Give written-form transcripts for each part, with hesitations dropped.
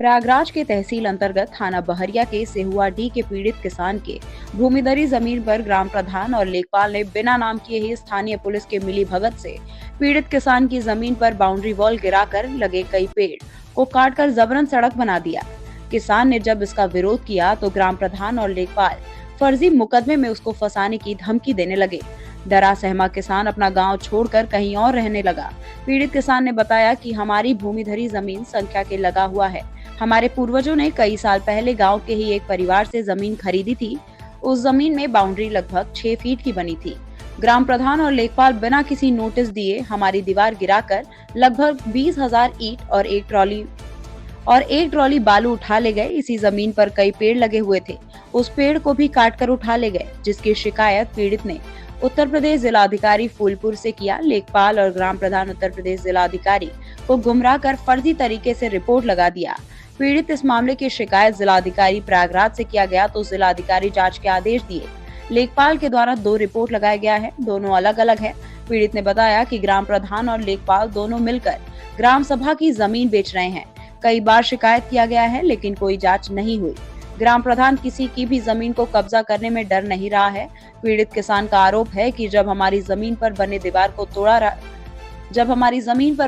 प्रयागराज के तहसील अंतर्गत थाना बहरिया के सेहुआडीह के पीड़ित किसान के भूमिधरी जमीन पर ग्राम प्रधान और लेखपाल ने बिना नाम किए ही स्थानीय पुलिस के मिली भगत से पीड़ित किसान की जमीन पर बाउंड्री वॉल गिराकर लगे कई पेड़ को काटकर जबरन सड़क बना दिया। किसान ने जब इसका विरोध किया तो ग्राम प्रधान और लेखपाल फर्जी मुकदमे में उसको फंसाने की धमकी देने लगे। डरा सहमा किसान अपना गांव छोड़कर कहीं और रहने लगा। पीड़ित किसान ने बताया कि हमारी भूमिधरी जमीन संख्या के लगा हुआ है। हमारे पूर्वजों ने कई साल पहले गांव के ही एक परिवार से जमीन खरीदी थी। उस जमीन में बाउंड्री लगभग 6 फीट की बनी थी। ग्राम प्रधान और लेखपाल बिना किसी नोटिस दिए हमारी दीवार गिराकर लगभग 20,000 ईंट और एक ट्रॉली बालू उठा ले गए। इसी जमीन पर कई पेड़ लगे हुए थे, उस पेड़ को भी काटकर उठा ले गए, जिसकी शिकायत पीड़ित ने उत्तर प्रदेश जिलाधिकारी फूलपुर से किया। लेखपाल और ग्राम प्रधान उत्तर प्रदेश जिलाधिकारी को गुमराह कर फर्जी तरीके से रिपोर्ट लगा दिया। पीड़ित इस मामले की शिकायत जिलाधिकारी प्रयागराज से किया गया तो जिलाधिकारी जांच के आदेश दिए। लेखपाल के द्वारा 2 रिपोर्ट लगाया गया है, दोनों अलग अलग है। पीड़ित ने बताया कि ग्राम प्रधान और लेखपाल दोनों मिलकर ग्राम सभा की जमीन बेच रहे हैं। कई बार शिकायत किया गया है लेकिन कोई जांच नहीं हुई। ग्राम प्रधान किसी की भी जमीन को कब्जा करने में डर नहीं रहा है। पीड़ित किसान का आरोप है कि जब हमारी जमीन पर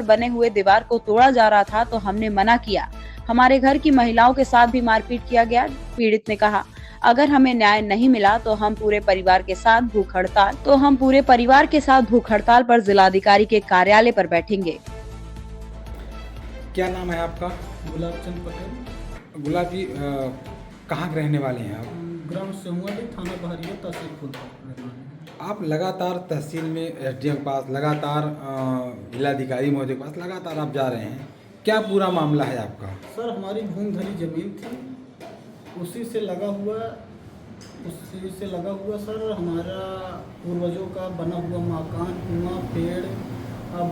बने हुए दीवार को तोड़ा जा रहा था तो हमने मना किया। हमारे घर की महिलाओं के साथ भी मारपीट किया गया। पीड़ित ने कहा, अगर हमें न्याय नहीं मिला तो हम पूरे परिवार के साथ भूख हड़ताल पर जिलाधिकारी के कार्यालय पर बैठेंगे। क्या नाम है आपका? गुलाब चंद पटेल। गुलाब जी, कहाँ के रहने वाले हैं आप? ग्राम सेहुआडीह, थाना बहरिया, तहसील फूलपुर। आप लगातार तहसील में एसडीएम के पास, लगातार जिलाधिकारी महोदय के पास लगातार आप जा रहे हैं, क्या पूरा मामला है आपका? सर, हमारी भूमिधरी जमीन थी, उसी से लगा हुआ सर हमारा पूर्वजों का बना हुआ मकान, कुआं, पेड़,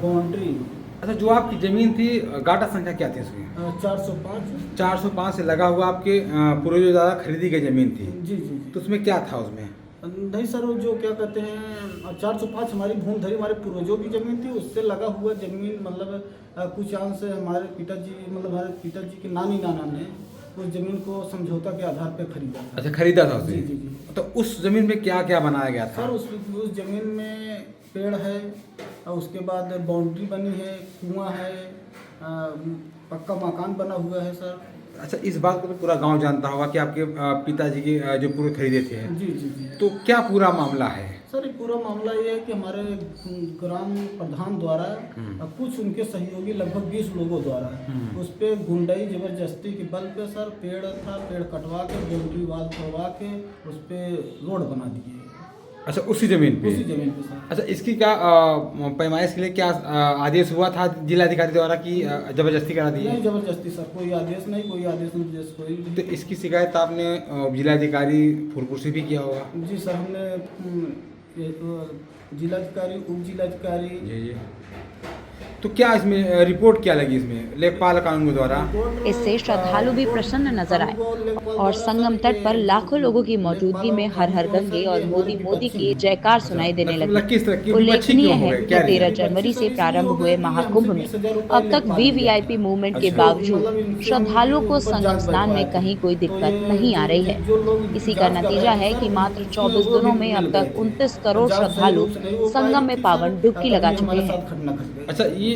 बाउंड्री। अच्छा, जो आपकी ज़मीन थी, गाटा संख्या क्या थी उसकी? 405 से लगा हुआ आपके पूर्वजों द्वारा खरीदी गई ज़मीन थी। जी जी जी। तो उसमें क्या था उसमें? नहीं सर, वो जो क्या कहते हैं 405 हमारी भूमिधरी हमारे पूर्वजों की ज़मीन थी, उससे लगा हुआ ज़मीन मतलब कुछ अंश हमारे पिताजी के नानी नाना ने उस ज़मीन को समझौता के आधार पर खरीदा था। अच्छा, खरीदा था उसने? जी जी जी। तो उस ज़मीन में क्या क्या बनाया गया था? सर, उस ज़मीन में पेड़ है और उसके बाद बाउंड्री बनी है, कुआं है, पक्का मकान बना हुआ है सर। अच्छा, इस बात को तो पूरा गांव जानता होगा कि आपके पिताजी के जो पूरे खरीदे थे। जी जी जी। तो क्या पूरा मामला है? सर, ये पूरा मामला ये है कि हमारे ग्राम प्रधान द्वारा कुछ उनके सहयोगी लगभग 20 लोगों द्वारा उस पर गुंडाई जबरदस्ती के बल पे सर पेड़ कटवा के बाउंड्री वाल तोड़वा के उस पर रोड बना दिए। अच्छा, उसी ज़मीन पे? उसी ज़मीन पे सर। अच्छा, इसकी क्या पैमाइश के लिए क्या आदेश हुआ था जिलाधिकारी द्वारा कि जबरदस्ती करा दी? नहीं, जबरदस्ती सर, कोई आदेश नहीं, कोई। तो इसकी शिकायत आपने जिलाधिकारी फूलपुर से भी किया होगा? जी सर, हमने जिलाधिकारी, उप जिलाधिकारी। जी। तो क्या इसमें रिपोर्ट क्या लगी इसमें लेखपाल कानून द्वारा? इससे श्रद्धालु भी प्रसन्न नजर आए और संगम तट पर लाखों लोगं की मौजूदगी में हर हर गंगे और मोदी मोदी की जयकार सुनाई देने लगी। उल्लेखनीय है कि 13 जनवरी से प्रारंभ हुए महाकुंभ में अब तक वीवीआईपी मूवमेंट के बावजूद श्रद्धालुओं को संगम स्नान में कहीं कोई दिक्कत नहीं आ रही है। इसी का नतीजा है कि मात्र 24 दिनों में अब तक 29 करोड़ श्रद्धालु संगम में पावन डुबकी लगा चुके हैं। अच्छा, ये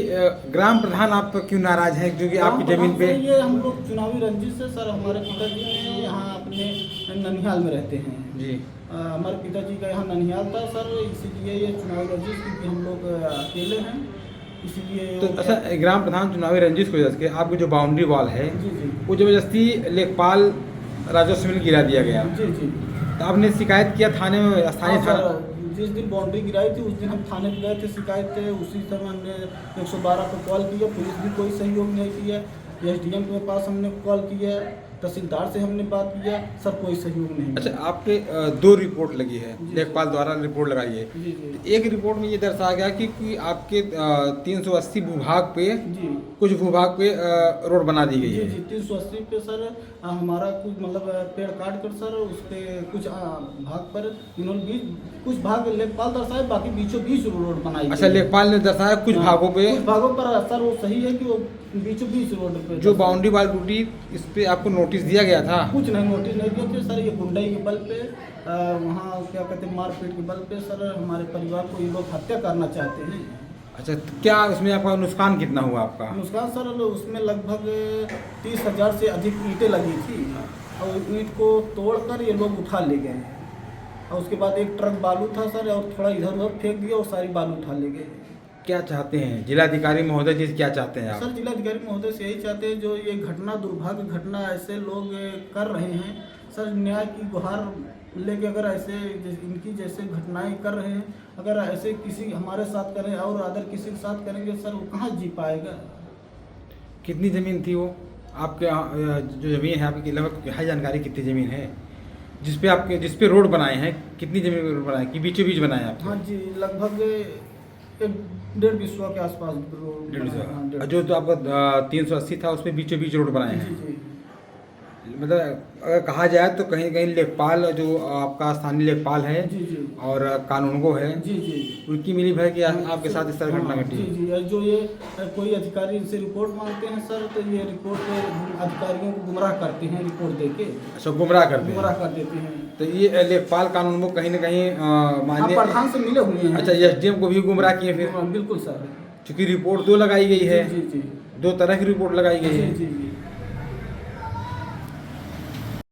ग्राम प्रधान आप क्यों नाराज हैं जो कि आपकी जमीन पे? ये हम लोग चुनावी रंजिश से सर, हमारे पिताजी यहाँ अपने ननिहाल में रहते हैं जी। हमारे पिताजी का यहाँ ननिहाल था सर, इसीलिए ये चुनावी रंजिश, क्योंकि हम लोग अकेले हैं इसीलिए। तो अच्छा, ग्राम प्रधान चुनावी रंजिश की वजह से आपकी जो बाउंड्री वॉल है जी जी वो जबरदस्ती लेखपाल राजस्व में गिरा दिया गया। जी जी। तो आपने शिकायत किया थाने में? स्थानीय थाना जिस दिन बाउंड्री गिराई थी उस दिन हम थाने पे गए थे, शिकायत थे। उसी समय हमने 112 पर कॉल किया, पुलिस भी कोई सहयोग नहीं किया। एसडीएम के पास हमने कॉल किया, तहसीलदार से हमने बात किया, सर कोई सहयोग नहीं। अच्छा, आपके 2 रिपोर्ट लगी है, लेखपाल द्वारा रिपोर्ट लगाई है। जी जी। तो एक रिपोर्ट में ये दर्शाया गया कि आपके 380 भूभाग पे जी कुछ भूभाग पे रोड बना दी गई है। जी 380 पे सर हमारा कुछ मतलब पेड़ काट कर सर उस पर कुछ भाग पर इन्होंने कुछ भाग लेखपाल दर्शाए, बाकी बीचों बीच रोड बनाई अच्छा, गई है। लेखपाल ने दर्शाया कुछ हाँ, भागों पे कुछ भागों पर सर वो सही है कि वो बीचों बीच रोड पे जो बाउंड्री वाल टूटी, इस पे आपको नोटिस दिया गया था? कुछ नहीं नोटिस नहीं दिया थे सर। ये गुंडाई के बल पे वहाँ क्या कहते हैं मारपीट के बल पे सर हमारे परिवार को ये लोग हत्या करना चाहते हैं। अच्छा, तो क्या उसमें आपका नुकसान कितना हुआ आपका? नुकसान सर उसमें लगभग 30,000 से अधिक ईंटें लगी थी और ईंट को तोड़कर ये लोग उठा ले गए और उसके बाद एक ट्रक बालू था सर और थोड़ा इधर उधर फेंक दिया और सारी बालू उठा ले गए। क्या चाहते हैं जिलाधिकारी महोदय जी, क्या चाहते हैं आप? सर जिलाधिकारी महोदय से यही चाहते हैं, जो ये घटना दुर्भाग्य घटना ऐसे लोग कर रहे हैं सर, न्याय की गुहार लेके अगर ऐसे इनकी जैसे घटनाएं कर रहे हैं, अगर ऐसे किसी हमारे साथ करें और अदर किसी के साथ करेंगे सर वो कहाँ जी पाएगा। कितनी ज़मीन थी वो आपके जो ज़मीन है आपकी, लगभग है जानकारी कितनी ज़मीन है जिस पे रोड बनाए हैं? कितनी ज़मीन पे रोड बनाए कि बीचों बीच बनाए हैं आप? हाँ जी, लगभग 1.5 के आसपास रोड। 150 जो तो आपका 380 था उसमें बीचों बीच रोड बनाए हैं। जी। मतलब अगर कहा जाए तो कहीं कहीं लेखपाल जो आपका स्थानीय लेखपाल है जी जी और कानूनगो है, जी जी उनकी मिली भगत कि आपके साथ इस तरह घटना घटी? जी जी, जो ये कोई अधिकारी इनसे रिपोर्ट मांगते हैं सर, तो ये रिपोर्ट अधिकारियों को गुमराह करते हैं, रिपोर्ट देके अच्छा, गुमराह करते हैं। गुमराह कर देते हैं। तो ये लेखपाल कानूनगो कहीं ना कहीं माननीय प्रधान से मिले हुए हैं। अच्छा, एसडीएम को भी गुमराह किए फिर? बिल्कुल सर। क्योंकि रिपोर्ट दो लगाई गई है, जी जी दो तरह की रिपोर्ट लगाई गई जी है। जी जी